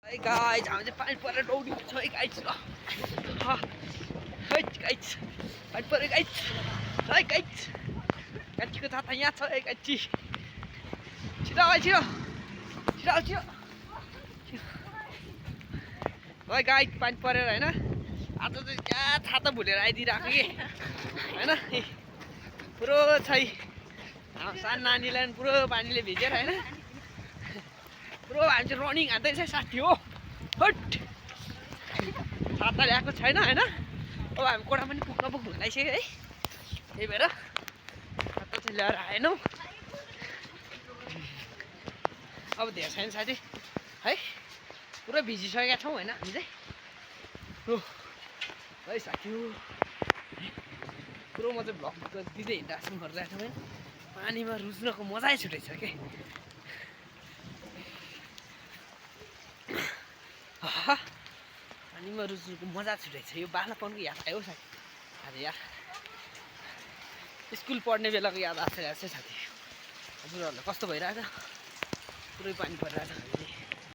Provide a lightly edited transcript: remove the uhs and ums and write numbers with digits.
Hey guys, हामी चाहिँ पानी परेर दौडिन्छ है गाइस ल है गाइस पानी पऱ्यो गाइस है गाइस कान्छीको छाता यहाँ छ है कान्छी छिटो आऊ छिटो छिटो आऊ छिटो है गाइस पानी परेर हैन आज चाहिँ क्या छाता भुलेर आइदिरहेको कि हैन पुरो छै सानो नानीलाई पुरो पानीले भिजेर हैन पुरो हामी चाहिँ रनिङ हान्दैछ साथी हो हट छाता ल्याएको छैन हैन अब हामी कोठा पनि पुग्न लागिसक्यो है त्यही भएर छाता चाहिँ ल्याएर आएनौँ अब धेरै छैन साथी है पुरा भिजिसकेका छौँ होइन हामी चाहिँ है साथी हो पुरो म चाहिँ भ्लग दिँदै हिँड्दासम्म गरिरहेको छु है पानीमा रुच्नको मजै छुट्टै छ के पानीमा रुच्नुको मजा छुट्टै छ यो बालापनको याद आयो साथी आज यार स्कुल पढ्ने बेलाको याद आएको छ साथी हजुरहरूलाई कस्तो भइरहेछ पुरै पानी परिरहेछ